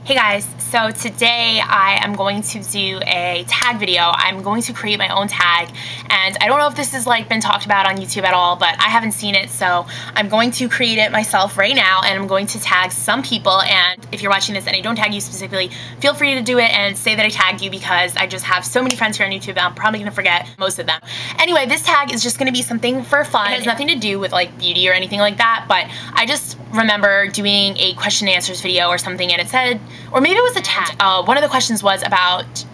Hey guys, so today I am going to do a tag video. I'm going to create my own tag, and I don't know if this has been talked about on YouTube at all, but I haven't seen it, so I'm going to create it myself right now, and I'm going to tag some people. And if you're watching this and I don't tag you specifically, feel free to do it and say that I tagged you, because I just have so many friends here on YouTube that I'm probably gonna forget most of them. Anyway, this tag is just gonna be something for fun. It has nothing to do with beauty or anything like that, but I just remember doing a question and answers video or something, and it said, or maybe it was a tag. One of the questions was about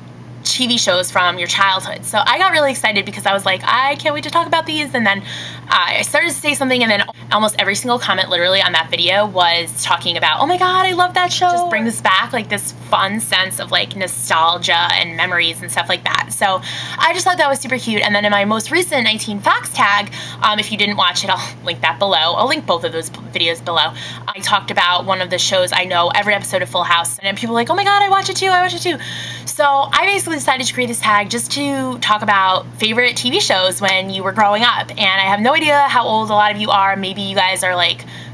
TV shows from your childhood. So I got really excited because I was like, I can't wait to talk about these. And then I started to say something, and then almost every single comment literally on that video was talking about, oh my god, I love that show. Just brings back this fun sense of nostalgia and memories and stuff like that. So I just thought that was super cute. And then in my most recent 19 facts tag, if you didn't watch it, I'll link that below. I'll link both of those videos below. I talked about one of the shows I know, every episode of Full House, and people were like, oh my god, I watch it too, I watch it too. So I basically decided to create this tag just to talk about favorite TV shows when you were growing up. And I have no idea how old a lot of you are. Maybe you guys are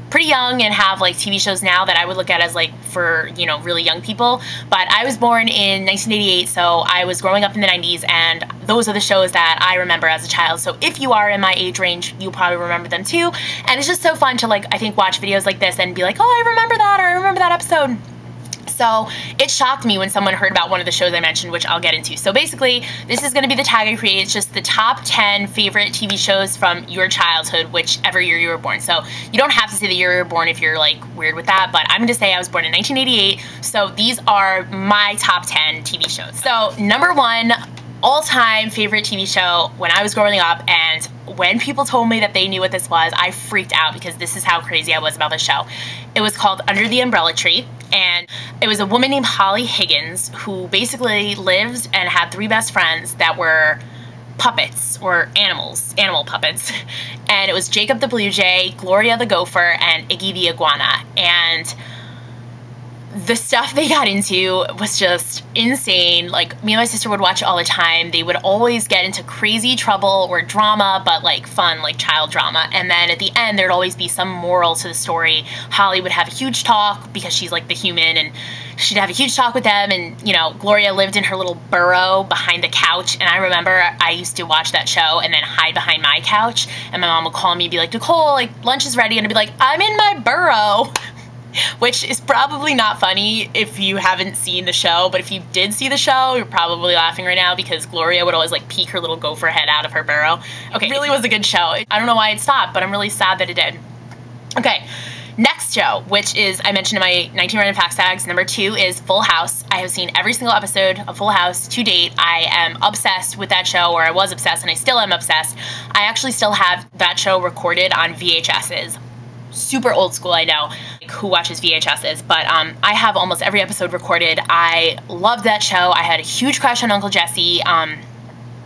pretty young and have TV shows now that I would look at as for, you know, really young people. But I was born in 1988, so I was growing up in the 90s, and those are the shows that I remember as a child. So if you are in my age range, you'll probably remember them too. And it's just so fun to I think watch videos like this and be like, oh, I remember that, or I remember that episode. So it shocked me when someone heard about one of the shows I mentioned, which I'll get into. So basically, this is going to be the tag I create. It's just the top 10 favorite TV shows from your childhood, whichever year you were born. So you don't have to say the year you were born if you're weird with that, but I'm going to say I was born in 1988. So these are my top 10 TV shows. So number one all-time favorite TV show when I was growing up, and when people told me that they knew what this was, I freaked out, because this is how crazy I was about the show. It was called Under the Umbrella Tree, and it was a woman named Holly Higgins who basically lived and had 3 best friends that were puppets, or animal puppets. And it was Jacob the Blue Jay, Gloria the Gopher, and Iggy the Iguana. And the stuff they got into was just insane. Me and my sister would watch it all the time. They would always get into crazy trouble or drama, but fun, child drama. And then at the end, there'd always be some moral to the story. Holly would have a huge talk, because she's the human, and she'd have a huge talk with them. And, you know, Gloria lived in her little burrow behind the couch. And I remember I used to watch that show and then hide behind my couch. And my mom would call me and be like, Nicole, lunch is ready. And I'd be like, I'm in my burrow. Which is probably not funny if you haven't seen the show, but if you did see the show, you're probably laughing right now, because Gloria would always peek her little gopher head out of her burrow. Okay, it really was a good show. I don't know why it stopped, but I'm really sad that it did. Okay, next show, which is, I mentioned in my 19 random facts tags, number 2 is Full House. I have seen every single episode of Full House to date. I am obsessed with that show, or I was obsessed, and I still am obsessed. I actually still have that show recorded on VHSs. Super old school, I know, who watches VHSs, but I have almost every episode recorded. I loved that show. I had a huge crush on Uncle Jesse. I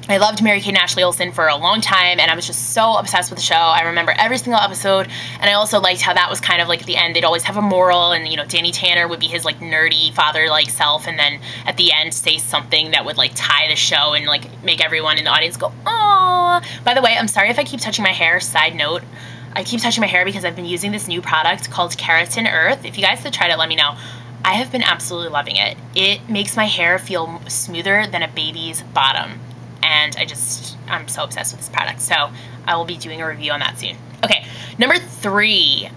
loved Mary-Kate and Ashley Olsen for a long time, and I was just so obsessed with the show. I remember every single episode, and I also liked how that was kind of at the end, they'd always have a moral, and, you know, Danny Tanner would be his nerdy father-like self, and then at the end say something that would tie the show and make everyone in the audience go, aww. By the way, I'm sorry if I keep touching my hair. Side note, I keep touching my hair because I've been using this new product called Keratin Earth. If you guys have tried it, let me know. I have been absolutely loving it. It makes my hair feel smoother than a baby's bottom. And I'm so obsessed with this product. So I will be doing a review on that soon. Okay, number 3.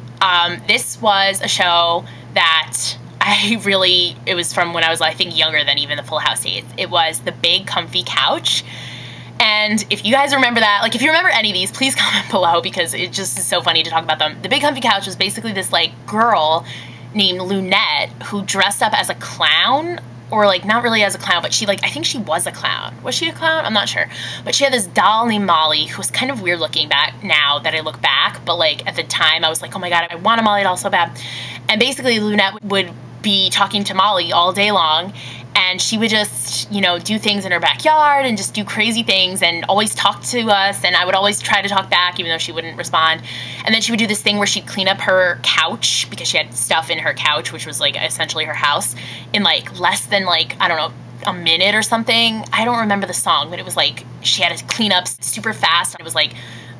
This was a show that it was from when I was, I think, younger than even the Full House days. It was The Big Comfy Couch. And if you guys remember that, if you remember any of these, please comment below, because it just is so funny to talk about them. The Big Comfy Couch was basically this girl named Lunette who dressed up as a clown, or not really as a clown, but I think she was a clown. Was she a clown? I'm not sure. But she had this doll named Molly, who was kind of weird looking back now that I look back, but at the time I was like, oh my god, I want a Molly doll so bad. And basically Lunette would be talking to Molly all day long, and she would just, you know, do things in her backyard and just do crazy things and always talk to us, and I would always try to talk back even though she wouldn't respond. And then she would do this thing where she'd clean up her couch, because she had stuff in her couch, which was essentially her house, in less than I don't know, a minute or something. I don't remember the song, but it was she had to clean up super fast. It was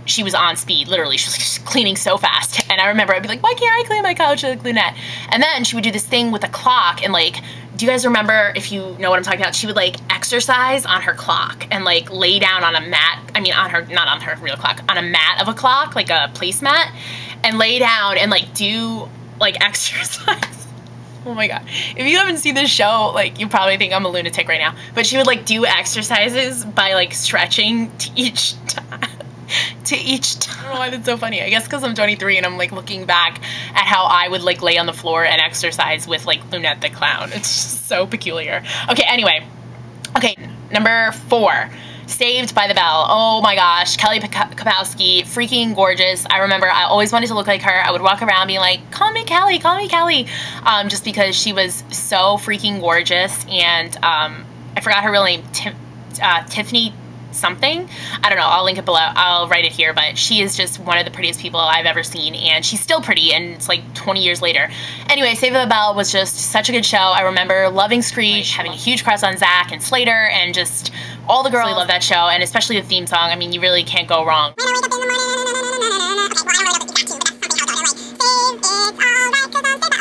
she was on speed, literally. She was just cleaning so fast. And I remember I'd be like, why can't I clean my couch like Lunette? And then she would do this thing with a clock and like, do you guys remember, if you know what I'm talking about, she would like exercise on her clock and like lay down on a mat, I mean on her, not on her real clock, on a mat of a clock, like a placemat, and lay down and like do like exercise. Oh my god. If you haven't seen this show, like you probably think I'm a lunatic right now, but she would like do exercises by like stretching to each time. I don't know why that's so funny. I guess because I'm 23 and I'm like looking back at how I would like lay on the floor and exercise with like Lunette the clown. It's just so peculiar. Okay, anyway. Okay, number 4. Saved by the Bell. Oh my gosh, Kelly Kapowski, freaking gorgeous. I remember I always wanted to look like her. I would walk around being like, call me Kelly, just because she was so freaking gorgeous. And I forgot her real name, Tiffany something. I don't know, I'll link it below. I'll write it here, but she is just one of the prettiest people I've ever seen, and she's still pretty, and it's like 20 years later. Anyway, Saved by the Bell was just such a good show. I remember loving Screech, having a huge crush on Zach and Slater, and just all the girls really love that show, and especially the theme song. I mean, you really can't go wrong.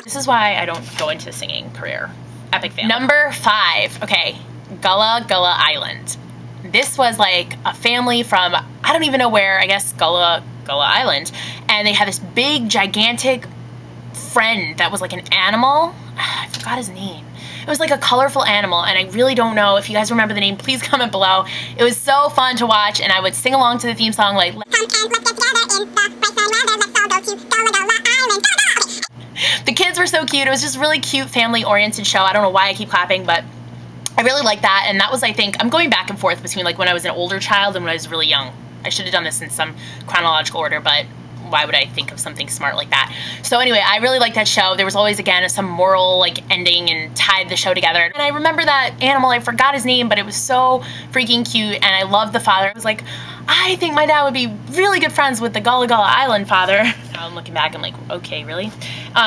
This is why I don't go into singing career. Epic fan. Number 5, okay, Gullah Island. This was like a family from, I don't even know where, I guess Gullah Island, and they had this big, gigantic friend that was like an animal. I forgot his name. It was like a colorful animal, and I really don't know. If you guys remember the name, please comment below. It was so fun to watch, and I would sing along to the theme song like, the kids were so cute. It was just really cute, family-oriented show. I don't know why I keep clapping, but I really like that, and that was, I think, I'm going back and forth between like when I was an older child and when I was really young. I should have done this in some chronological order, but why would I think of something smart like that? So anyway, I really liked that show. There was always, again, some moral like ending and tied the show together. And I remember that animal, I forgot his name, but it was so freaking cute, and I loved the father. I was like, I think my dad would be really good friends with the Gullah Island father. Now I'm looking back, I'm like, okay, really?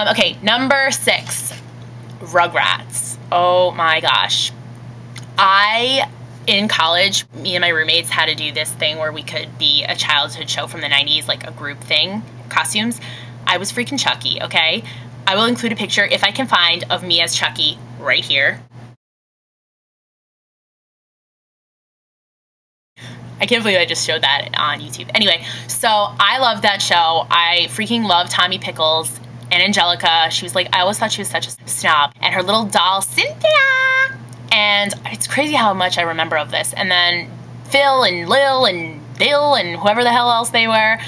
Okay, number 6, Rugrats. Oh my gosh. In college, me and my roommates had to do this thing where we could be a childhood show from the 90s, like a group thing, costumes. I was freaking Chucky, okay? I will include a picture, if I can find, of me as Chucky right here. I can't believe I just showed that on YouTube. Anyway, so I loved that show. I freaking loved Tommy Pickles and Angelica. She was like, I always thought she was such a snob. And her little doll, Cynthia! And it's crazy how much I remember of this. And then Phil and Lil and Bill and whoever the hell else they were.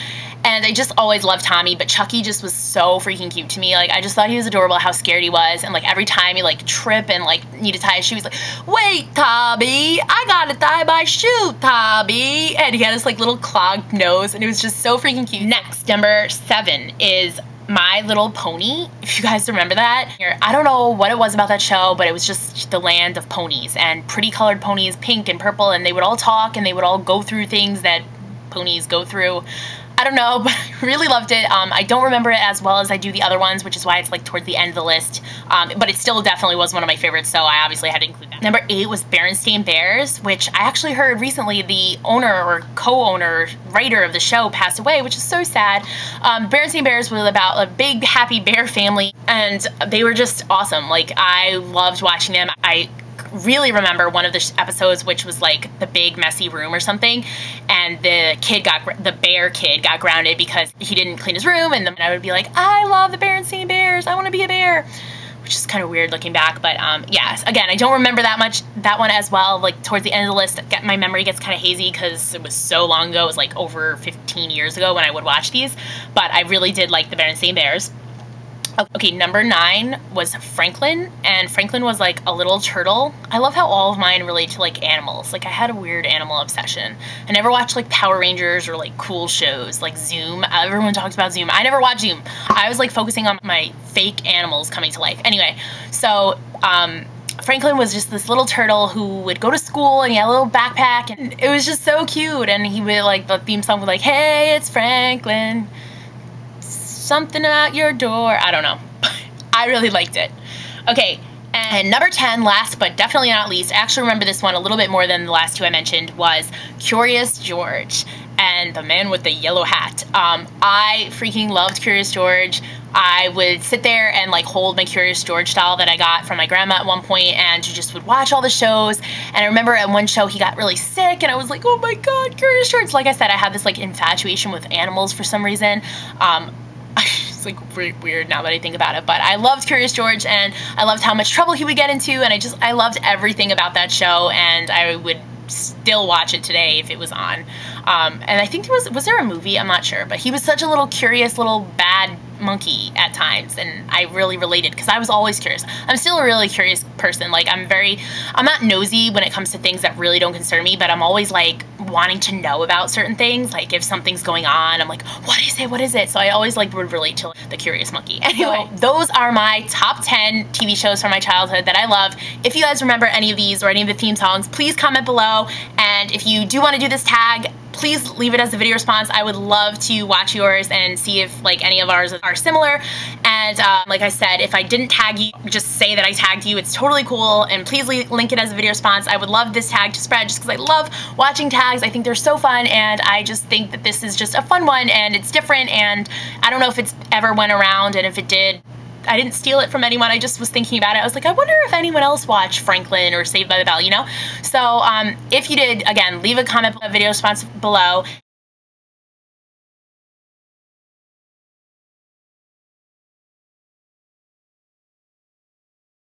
And I just always loved Tommy, but Chucky just was so freaking cute to me. Like, I just thought he was adorable, how scared he was. And like every time he like trip and like need to tie his shoe, he's like, wait, Tommy, I gotta tie my shoe, Tommy. And he had this like little clogged nose, and it was just so freaking cute. Next, number 7 is My Little Pony, if you guys remember that. I don't know what it was about that show, but it was just the land of ponies, and pretty colored ponies, pink and purple, and they would all talk, and they would all go through things that ponies go through. I don't know, but I really loved it. I don't remember it as well as I do the other ones, which is why it's like towards the end of the list. But it still definitely was one of my favorites, so I obviously had to include that. Number 8 was Berenstain Bears, which I actually heard recently the owner or co-owner, writer of the show passed away, which is so sad. Berenstain Bears was about a big, happy bear family, and they were just awesome. Like, I loved watching them. I really remember one of the episodes, which was like the big messy room or something, and the bear kid got grounded because he didn't clean his room, and then I would be like, I love the Berenstain Bears, I want to be a bear, which is kind of weird looking back. But yeah, again, I don't remember that one as well. Like towards the end of the list, my memory gets kind of hazy because it was so long ago. It was like over 15 years ago when I would watch these, but I really did like the Berenstain Bears. Okay, number 9 was Franklin, and Franklin was like a little turtle. I love how all of mine relate to like animals. Like, I had a weird animal obsession. I never watched like Power Rangers or like cool shows like Zoom. Everyone talks about Zoom. I never watched Zoom. I was like focusing on my fake animals coming to life. Anyway, so Franklin was just this little turtle who would go to school, and he had a little backpack, and it was just so cute. And he would like, the theme song was like, hey, it's Franklin, something about your door. I don't know. I really liked it. Okay, and number 10, last but definitely not least, I actually remember this one a little bit more than the last 2 I mentioned, was Curious George. and the man with the yellow hat. I freaking loved Curious George. I would sit there and like hold my Curious George doll that I got from my grandma at one point, and just would watch all the shows. And I remember at one show he got really sick, and I was like, oh my god, Curious George. Like I said, I had this like infatuation with animals for some reason. It's like really weird now that I think about it, but I loved Curious George, and I loved how much trouble he would get into, and I loved everything about that show, and I would still watch it today if it was on. And I think was there a movie? I'm not sure, but he was such a little curious little bad monkey at times, and I really related because I was always curious. I'm still a really curious person. Like I'm not nosy when it comes to things that really don't concern me, but I'm always like wanting to know about certain things. Like if something's going on, I'm like, what is it? What is it? So I always like would relate to the curious monkey. Anyway, those are my top 10 TV shows from my childhood that I love. If you guys remember any of these or any of the theme songs, please comment below. And if you do want to do this tag, please leave it as a video response. I would love to watch yours and see if like any of ours are similar. And like I said, if I didn't tag you, just say that I tagged you. It's totally cool. And please link it as a video response. I would love this tag to spread just because I love watching tags. I think they're so fun, and I just think that this is just a fun one, and it's different, and I don't know if it's ever went around, and if it did, I didn't steal it from anyone. I just was thinking about it. I was like, I wonder if anyone else watched Franklin or Saved by the Bell, you know? So if you did, again, leave a comment, a video response below.